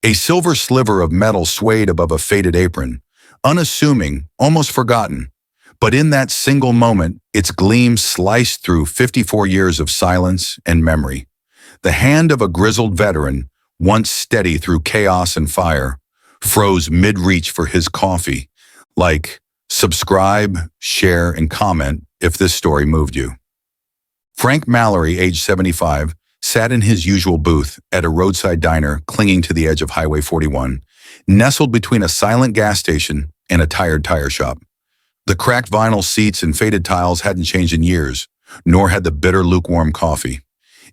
A silver sliver of metal swayed above a faded apron, unassuming, almost forgotten. But in that single moment, its gleam sliced through 54 years of silence and memory. The hand of a grizzled veteran, once steady through chaos and fire, froze mid-reach for his coffee. Like, subscribe, share, and comment if this story moved you. Frank Mallory, age 75, sat in his usual booth at a roadside diner clinging to the edge of Highway 41, nestled between a silent gas station and a tired tire shop. The cracked vinyl seats and faded tiles hadn't changed in years, nor had the bitter, lukewarm coffee.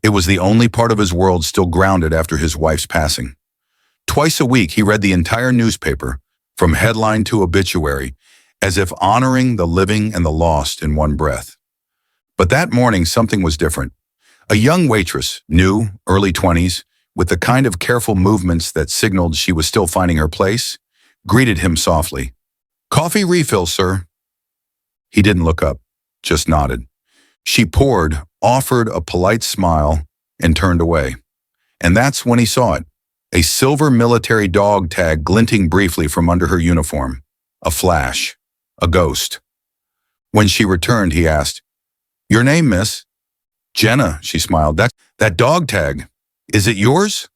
It was the only part of his world still grounded after his wife's passing. Twice a week, he read the entire newspaper, from headline to obituary, as if honoring the living and the lost in one breath. But that morning, something was different. A young waitress, new, early 20s, with the kind of careful movements that signaled she was still finding her place, greeted him softly. "Coffee refill, sir." He didn't look up, just nodded. She poured, offered a polite smile, and turned away. And that's when he saw it, a silver military dog tag glinting briefly from under her uniform. A flash, a ghost. When she returned, he asked, "Your name, miss?" "Jenna," she smiled. That dog tag, is it yours?"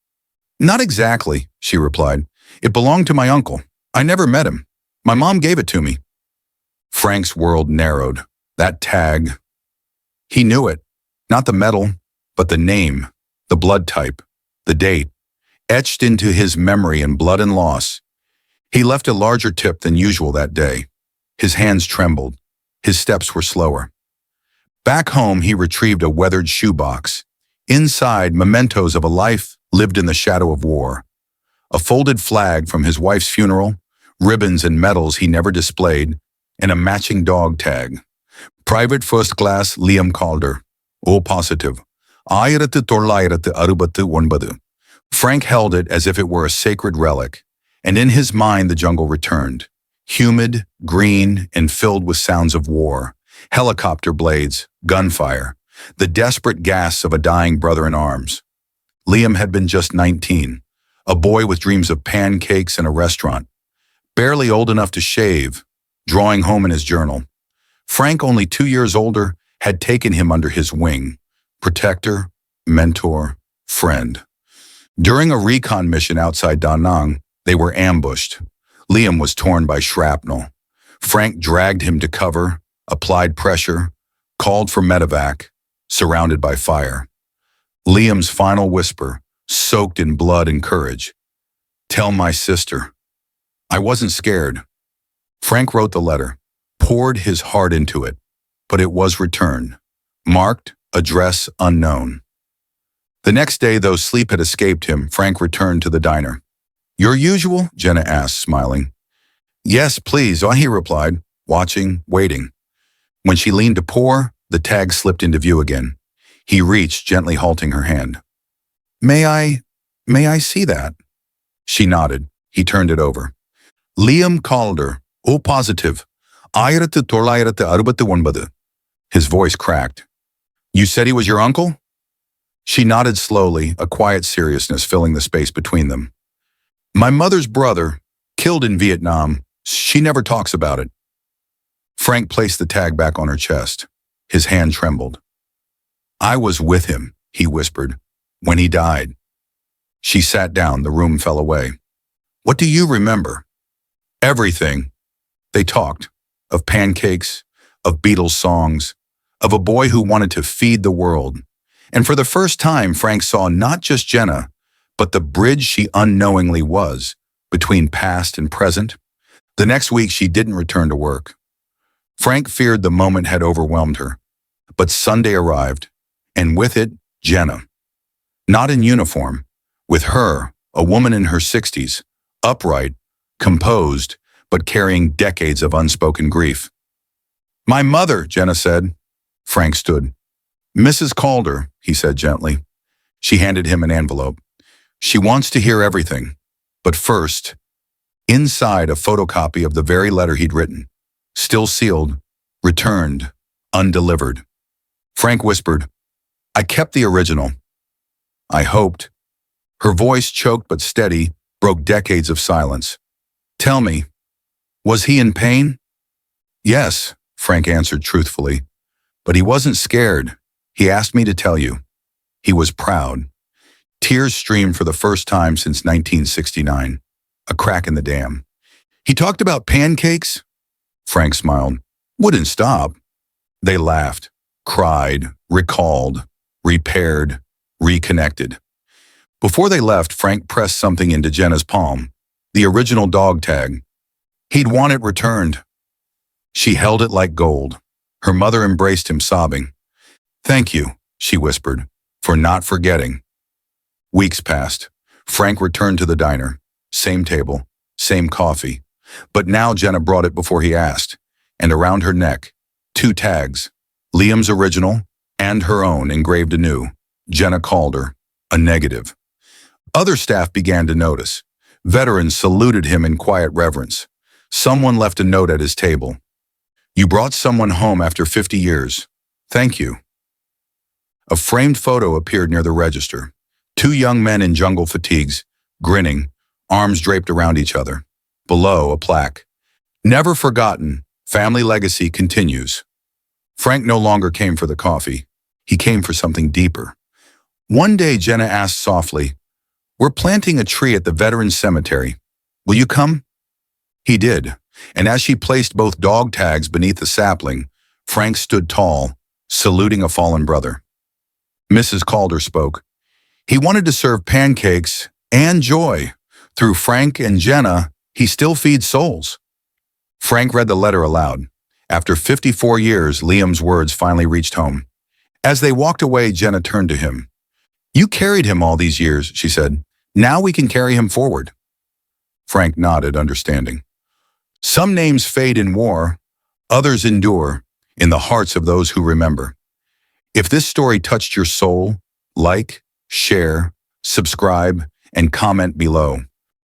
"Not exactly," she replied. "It belonged to my uncle. I never met him. My mom gave it to me." Frank's world narrowed. That tag. He knew it. Not the metal, but the name, the blood type, the date, etched into his memory in blood and loss. He left a larger tip than usual that day. His hands trembled. His steps were slower. Back home, he retrieved a weathered shoebox. Inside, mementos of a life lived in the shadow of war. A folded flag from his wife's funeral, ribbons and medals he never displayed, and a matching dog tag. Private First Class Liam Calder. O positive. 1969. Frank held it as if it were a sacred relic, and in his mind the jungle returned. Humid, green, and filled with sounds of war. Helicopter blades, gunfire, the desperate gasps of a dying brother in arms. Liam had been just 19, a boy with dreams of pancakes and a restaurant, barely old enough to shave, drawing home in his journal. Frank, only 2 years older, had taken him under his wing, protector, mentor, friend. During a recon mission outside Da Nang, they were ambushed. Liam was torn by shrapnel. Frank dragged him to cover, applied pressure, called for medevac, surrounded by fire. Liam's final whisper, soaked in blood and courage. "Tell my sister." I wasn't scared. Frank wrote the letter, poured his heart into it, but it was returned, marked, address unknown. The next day, though sleep had escaped him, Frank returned to the diner. "Your usual?" Jenna asked, smiling. "Yes, please," he replied, watching, waiting. When she leaned to pour, the tag slipped into view again. He reached, gently halting her hand. May I see that?" She nodded. He turned it over. "Liam Calder, O positive, 1969. His voice cracked. "You said he was your uncle?" She nodded slowly, a quiet seriousness filling the space between them. "My mother's brother, killed in Vietnam. She never talks about it." Frank placed the tag back on her chest. His hand trembled. "I was with him," he whispered, "when he died." She sat down, the room fell away. "What do you remember?" "Everything." They talked, of pancakes, of Beatles songs, of a boy who wanted to feed the world. And for the first time, Frank saw not just Jenna, but the bridge she unknowingly was, between past and present. The next week, she didn't return to work. Frank feared the moment had overwhelmed her. But Sunday arrived, and with it, Jenna. Not in uniform. With her, a woman in her 60s, upright, composed, but carrying decades of unspoken grief. "My mother," Jenna said. Frank stood. "Mrs. Calder," he said gently. She handed him an envelope. "She wants to hear everything. But first," inside a photocopy of the very letter he'd written, still sealed, returned, undelivered. Frank whispered, "I kept the original." "I hoped." Her voice, choked but steady, broke decades of silence. Tell me, was he in pain? Yes, Frank answered truthfully. But he wasn't scared. He asked me to tell you. He was proud. Tears streamed for the first time since 1969. A crack in the dam. He talked about pancakes? Frank smiled. Wouldn't stop. They laughed, cried, recalled, repaired, reconnected. Before they left, Frank pressed something into Jenna's palm, the original dog tag. He'd want it returned. She held it like gold. Her mother embraced him, sobbing. Thank you, she whispered, for not forgetting. Weeks passed. Frank returned to the diner. Same table, same coffee. But now Jenna brought it before he asked, and around her neck, 2 tags, Liam's original and her own engraved anew. Jenna called her a negative. Other staff began to notice. Veterans saluted him in quiet reverence. Someone left a note at his table. You brought someone home after 50 years. Thank you. A framed photo appeared near the register. 2 young men in jungle fatigues, grinning, arms draped around each other. Below, a plaque. Never forgotten, family legacy continues. Frank no longer came for the coffee. He came for something deeper. One day, Jenna asked softly, We're planting a tree at the Veterans Cemetery. Will you come? He did, and as she placed both dog tags beneath the sapling, Frank stood tall, saluting a fallen brother. Mrs. Calder spoke. He wanted to serve pancakes and joy. Through Frank and Jenna, he still feeds souls. Frank read the letter aloud. After 54 years, Liam's words finally reached home. As they walked away, Jenna turned to him. You carried him all these years, she said. Now we can carry him forward. Frank nodded, understanding. Some names fade in war, others endure in the hearts of those who remember. If this story touched your soul, like, share, subscribe, and comment below.